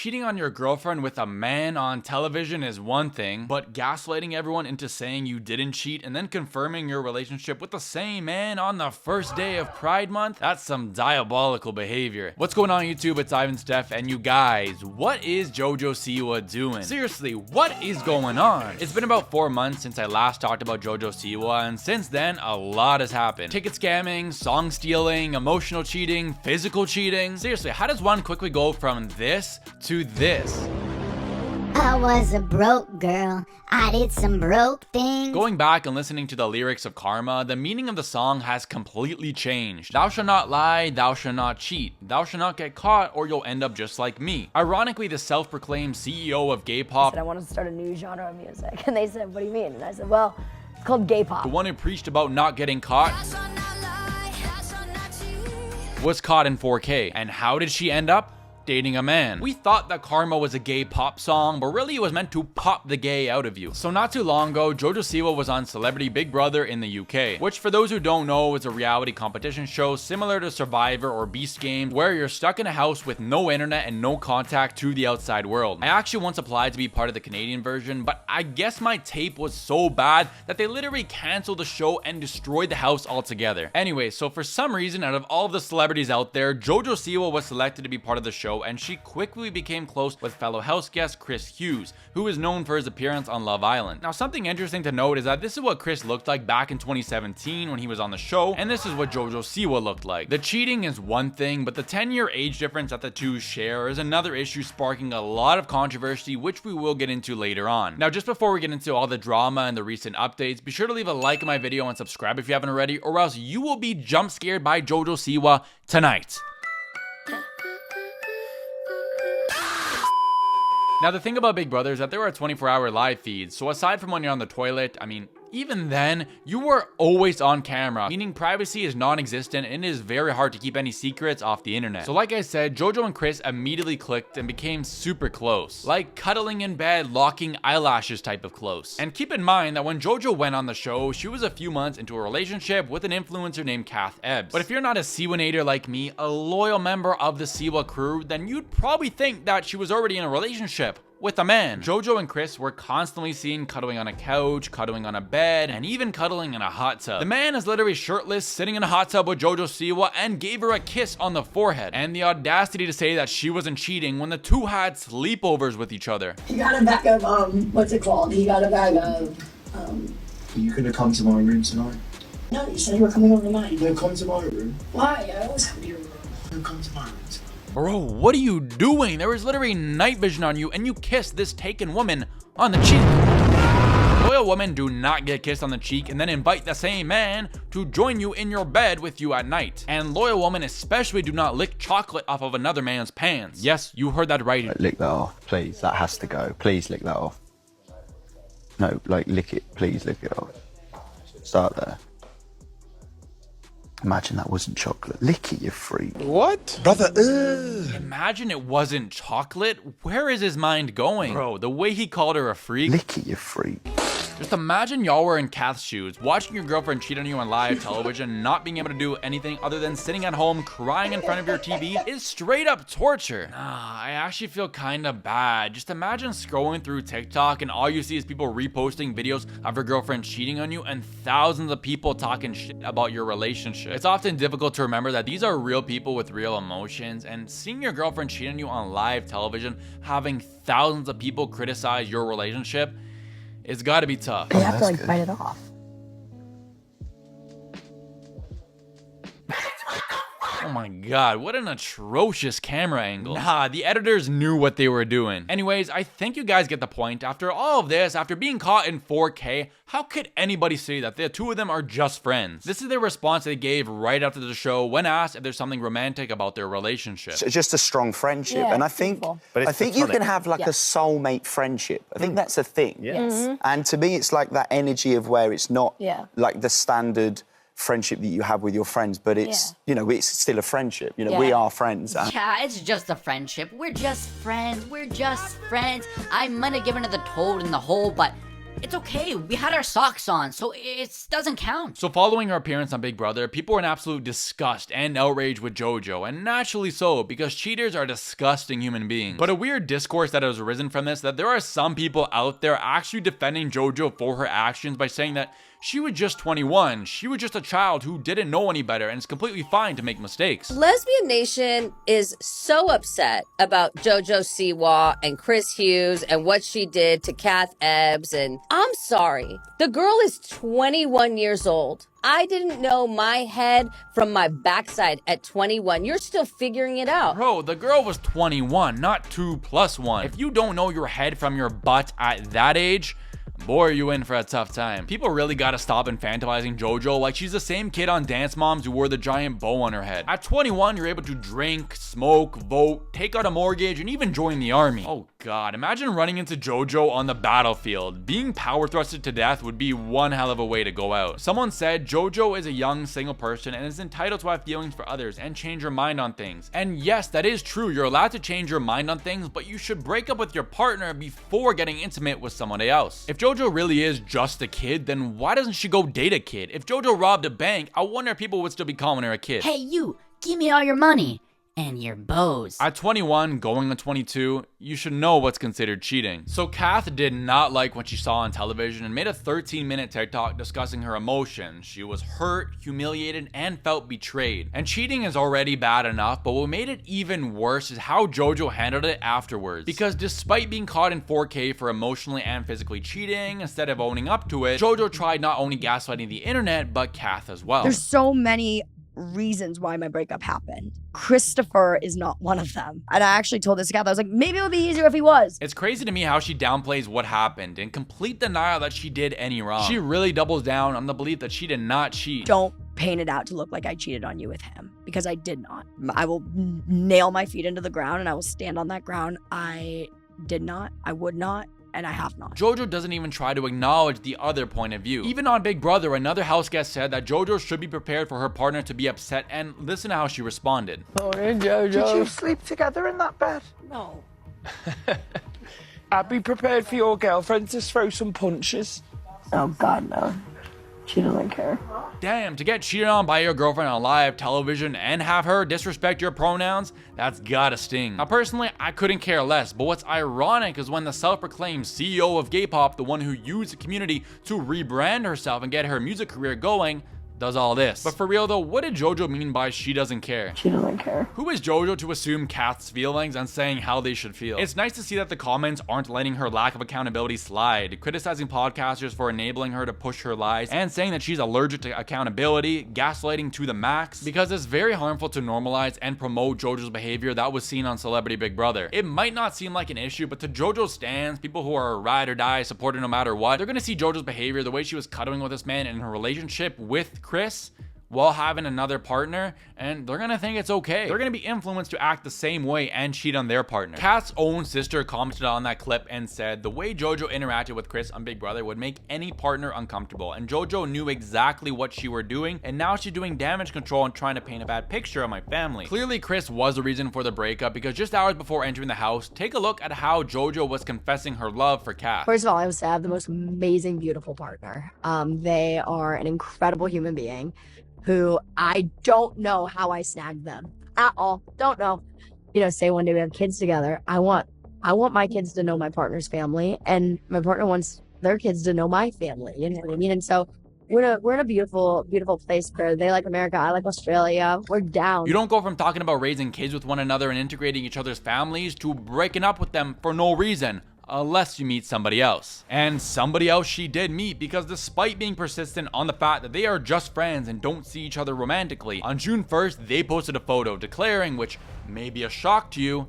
cheating on your girlfriend with a man on television is one thing, but gaslighting everyone into saying you didn't cheat and then confirming your relationship with the same man on the first day of Pride Month, that's some diabolical behavior. What's going on YouTube? It's IvanSteff, and you guys, what is JoJo Siwa doing? Seriously, what is going on? It's been about 4 months since I last talked about JoJo Siwa, and since then, a lot has happened. Ticket scamming, song stealing, emotional cheating, physical cheating. Seriously, how does one quickly go from this to this? I was a broke girl, I did some broke things. Going back and listening to the lyrics of Karma, the meaning of the song has completely changed. Thou shalt not lie, thou shalt not cheat, thou shalt not get caught or you'll end up just like me. Ironically, the self-proclaimed CEO of gay pop, I said, I wanted to start a new genre of music. And they said, what do you mean? And I said, well, it's called gay pop. the one who preached about not getting caught, was caught in 4K. And how did she end up? Dating a man. We thought that Karma was a gay pop song, but really it was meant to pop the gay out of you. So not too long ago, JoJo Siwa was on Celebrity Big Brother in the UK, which for those who don't know is a reality competition show similar to Survivor or Beast Games, where you're stuck in a house with no internet and no contact to the outside world. I actually once applied to be part of the Canadian version, but I guess my tape was so bad that they literally canceled the show and destroyed the house altogether. Anyway, so for some reason, out of all of the celebrities out there, JoJo Siwa was selected to be part of the show, and she quickly became close with fellow house guest Chris Hughes, who is known for his appearance on Love Island. Now, something interesting to note is that this is what Chris looked like back in 2017 when he was on the show, and this is what JoJo Siwa looked like. The cheating is one thing, but the 10-year age difference that the two share is another issue, sparking a lot of controversy, which we will get into later on. Now, just before we get into all the drama and the recent updates, be sure to leave a like on my video and subscribe if you haven't already, or else you will be jump scared by JoJo Siwa tonight. Now, the thing about Big Brother is that there are 24-hour live feeds, so aside from when you're on the toilet, I mean, even then, you are always on camera, meaning privacy is non-existent and it is very hard to keep any secrets off the internet. So like I said, JoJo and Chris immediately clicked and became super close, like cuddling in bed, locking eyelashes type of close. And keep in mind that when JoJo went on the show, she was a few months into a relationship with an influencer named Kath Ebbs. But if you're not a Siwanator like me, a loyal member of the Siwa crew, then you'd probably think that she was already in a relationship with a man. JoJo and Chris were constantly seen cuddling on a couch, cuddling on a bed, and even cuddling in a hot tub. The man is literally shirtless, sitting in a hot tub with JoJo Siwa, and gave her a kiss on the forehead. And the audacity to say that she wasn't cheating when the two had sleepovers with each other. He got a bag of, what's it called? He got a bag of, Are you gonna come to my room tonight? No, you said you were coming over to mine. No, come to my room. Why? I always come to your room. No, come to my room tonight. Bro, what are you doing? There was literally night vision on you and you kissed this taken woman on the cheek. Loyal women do not get kissed on the cheek and then invite the same man to join you in your bed with you at night. And loyal women especially do not lick chocolate off of another man's pants. Yes, you heard that right. Lick that off, please. That has to go. Please lick that off. No, like lick it. Please lick it off. Start there. Imagine that wasn't chocolate. Lick it, you freak. What? Brother, ugh. Imagine it wasn't chocolate. Where is his mind going? Bro, the way he called her a freak. Lick it, you freak. Just imagine y'all were in Kath's shoes, watching your girlfriend cheat on you on live television, not being able to do anything other than sitting at home crying in front of your TV is straight up torture. Nah, I actually feel kinda bad. Just imagine scrolling through TikTok and all you see is people reposting videos of your girlfriend cheating on you and thousands of people talking shit about your relationship. It's often difficult to remember that these are real people with real emotions, and seeing your girlfriend cheat on you on live television, having thousands of people criticize your relationship, it's gotta be tough. You have to like bite it off. Oh my god, what an atrocious camera angle. Nah, the editors knew what they were doing. Anyways, I think you guys get the point. After all of this, after being caught in 4K, how could anybody say that the two of them are just friends? This is their response they gave right after the show when asked if there's something romantic about their relationship. It's just a strong friendship, Yeah, and I think you can have like a soulmate friendship. I think that's a thing. Yes. And to me, it's like that energy of where it's not like the standard friendship that you have with your friends, but it's you know, it's still a friendship. You know, we are friends. Yeah, it's just a friendship. We're just friends. We're just friends. I might have given her the toad in the hole, but it's okay. We had our socks on, so it doesn't count. So following her appearance on Big Brother, people were in absolute disgust and outrage with JoJo, and naturally so, because cheaters are disgusting human beings. But a weird discourse that has arisen from this, that there are some people out there actually defending JoJo for her actions by saying that she was just 21, she was just a child who didn't know any better, and it's completely fine to make mistakes. Lesbian Nation is so upset about JoJo Siwa and Chris Hughes and what she did to Kath Ebbs, and I'm sorry. The girl is 21 years old. I didn't know my head from my backside at 21. You're still figuring it out. Bro, the girl was 21, not 2+1. If you don't know your head from your butt at that age, boy, are you in for a tough time. People really gotta stop infantilizing JoJo like she's the same kid on Dance Moms who wore the giant bow on her head. At 21, you're able to drink, smoke, vote, take out a mortgage, and even join the army. Oh god, imagine running into JoJo on the battlefield. Being power thrusted to death would be one hell of a way to go out. Someone said JoJo is a young single person and is entitled to have feelings for others and change her mind on things. And yes, that is true. You're allowed to change your mind on things, but you should break up with your partner before getting intimate with someone else. If JoJo really is just a kid, then why doesn't she go date a kid? If JoJo robbed a bank, I wonder if people would still be calling her a kid. Hey, you, give me all your money and your bows. At 21, going on 22, you should know what's considered cheating. So Kath did not like what she saw on television and made a 13-minute TikTok discussing her emotions. She was hurt, humiliated, and felt betrayed. And cheating is already bad enough, but what made it even worse is how JoJo handled it afterwards. Because despite being caught in 4K for emotionally and physically cheating, instead of owning up to it, JoJo tried not only gaslighting the internet, but Kath as well. There's so many reasons why my breakup happened. Christopher is not one of them. And I actually told this to Kath, I was like, maybe it would be easier if he was. It's crazy to me how she downplays what happened in complete denial that she did any wrong. She really doubles down on the belief that she did not cheat. Don't paint it out to look like I cheated on you with him, because I did not. I will nail my feet into the ground and I will stand on that ground. I did not, I would not, and I have not. JoJo doesn't even try to acknowledge the other point of view. Even on Big Brother, another house guest said that JoJo should be prepared for her partner to be upset, and listen to how she responded. Morning, JoJo. Did you sleep together in that bed? No. I'd be prepared for your girlfriend to throw some punches. Oh God, no. She doesn't care. Damn, to get cheated on by your girlfriend on live television and have her disrespect your pronouns, that's gotta sting. Now personally, I couldn't care less, but what's ironic is when the self-proclaimed CEO of gay pop, the one who used the community to rebrand herself and get her music career going, does all this. But for real though, what did JoJo mean by she doesn't care? She doesn't care. Who is JoJo to assume Kath's feelings and saying how they should feel? It's nice to see that the comments aren't letting her lack of accountability slide, criticizing podcasters for enabling her to push her lies, and saying that she's allergic to accountability, gaslighting to the max, because it's very harmful to normalize and promote JoJo's behavior that was seen on Celebrity Big Brother. It might not seem like an issue, but to JoJo's stans, people who are ride or die, supported no matter what, they're gonna see JoJo's behavior, the way she was cuddling with this man in her relationship with Chris while having another partner, and they're gonna think it's okay. They're gonna be influenced to act the same way and cheat on their partner. Kath's own sister commented on that clip and said the way JoJo interacted with Chris on Big Brother would make any partner uncomfortable, and JoJo knew exactly what she were doing, and now she's doing damage control and trying to paint a bad picture of my family. Clearly Chris was the reason for the breakup, because just hours before entering the house, take a look at how JoJo was confessing her love for Kath. First of all, I would say I have the most amazing, beautiful partner. They are an incredible human being who I don't know how I snagged them at all. Don't know. You know, say one day we have kids together. I want my kids to know my partner's family, and my partner wants their kids to know my family. You know what I mean? And so we're in a beautiful, beautiful place where they like America, I like Australia. We're down. You don't go from talking about raising kids with one another and integrating each other's families to breaking up with them for no reason. Unless you meet somebody else. And somebody else she did meet, because despite being persistent on the fact that they are just friends and don't see each other romantically, on June 1st, they posted a photo declaring, which may be a shock to you,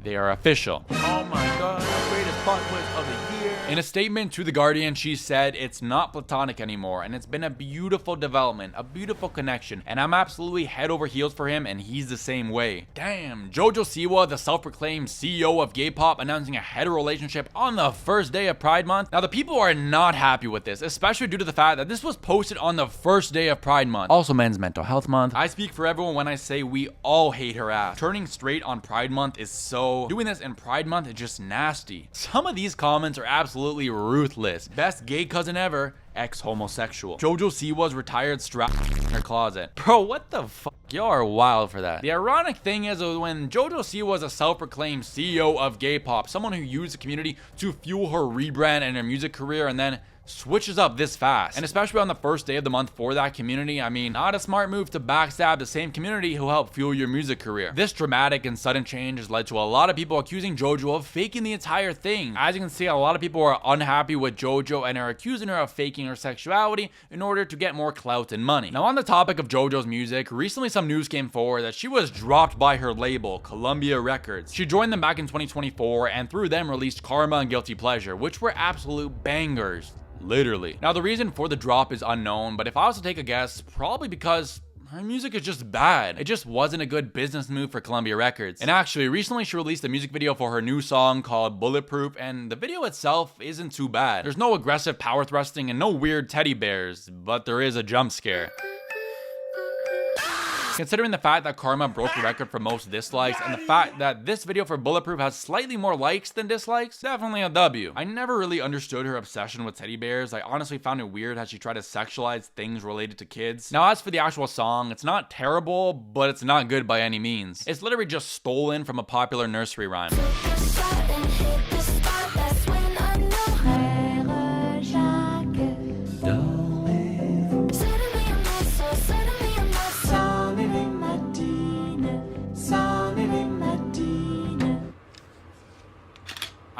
they are official. Oh my god, the greatest plot twist of the year. In a statement to The Guardian, she said, "It's not platonic anymore, and it's been a beautiful development, a beautiful connection, and I'm absolutely head over heels for him, and he's the same way." Damn, JoJo Siwa, the self-proclaimed CEO of gay pop, announcing a hetero relationship on the first day of Pride Month. Now, the people are not happy with this, especially due to the fact that this was posted on the first day of Pride Month, also Men's Mental Health Month. I speak for everyone when I say we all hate her ass. Turning straight on Pride Month is so... Doing this in Pride Month is just nasty. Some of these comments are absolutely absolutely ruthless. Best gay cousin ever, ex-homosexual. JoJo Siwa's retired strap in her closet. Bro, what the fuck? Y'all are wild for that. The ironic thing is when JoJo Siwa is a self-proclaimed CEO of gay pop, someone who used the community to fuel her rebrand and her music career, and then switches up this fast. And especially on the first day of the month for that community, I mean, not a smart move to backstab the same community who helped fuel your music career. This dramatic and sudden change has led to a lot of people accusing JoJo of faking the entire thing. As you can see, a lot of people are unhappy with JoJo and are accusing her of faking her sexuality in order to get more clout and money. Now, on the topic of JoJo's music, recently some news came forward that she was dropped by her label, Columbia Records. She joined them back in 2024 and through them released Karma and Guilty Pleasure, which were absolute bangers. Literally. Now, the reason for the drop is unknown, but if I was to take a guess, probably because her music is just bad. It just wasn't a good business move for Columbia Records. And actually, recently she released a music video for her new song called Bulletproof, and the video itself isn't too bad. There's no aggressive power thrusting and no weird teddy bears, but there is a jump scare. Considering the fact that Karma broke the record for most dislikes and the fact that this video for Bulletproof has slightly more likes than dislikes, definitely a W. I never really understood her obsession with teddy bears. I honestly found it weird how she tried to sexualize things related to kids. Now, as for the actual song, it's not terrible, but it's not good by any means. It's literally just stolen from a popular nursery rhyme.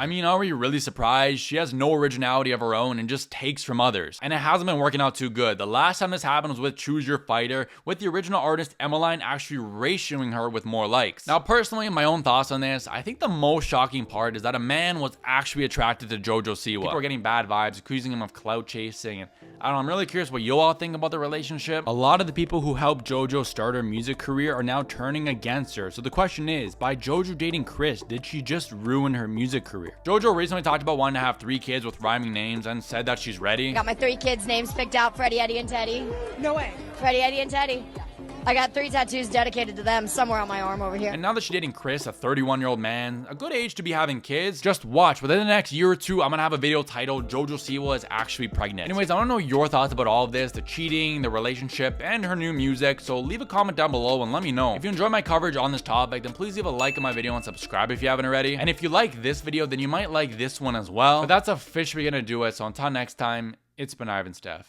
I mean, are we really surprised? She has no originality of her own and just takes from others. And it hasn't been working out too good. The last time this happened was with Choose Your Fighter, with the original artist Emmeline actually ratioing her with more likes. Now, personally, my own thoughts on this, I think the most shocking part is that a man was actually attracted to JoJo Siwa. People are getting bad vibes, accusing him of clout chasing, and I don't know, I'm really curious what you all think about the relationship. A lot of the people who helped JoJo start her music career are now turning against her. So the question is, by JoJo dating Chris, did she just ruin her music career? JoJo recently talked about wanting to have 3 kids with rhyming names and said that she's ready. Got my 3 kids' names picked out, Freddie, Eddie, and Teddy. No way. Freddie, Eddie, and Teddy. I got 3 tattoos dedicated to them somewhere on my arm over here. And now that she's dating Chris, a 31-year-old man, a good age to be having kids, just watch. Within the next year or 2, I'm gonna have a video titled JoJo Siwa is actually pregnant. Anyways, I wanna know your thoughts about all of this, the cheating, the relationship, and her new music. So leave a comment down below and let me know. If you enjoy my coverage on this topic, then please leave a like on my video and subscribe if you haven't already. And if you like this video, then you might like this one as well. But that's officially gonna do it. So until next time, it's been IvanSteff.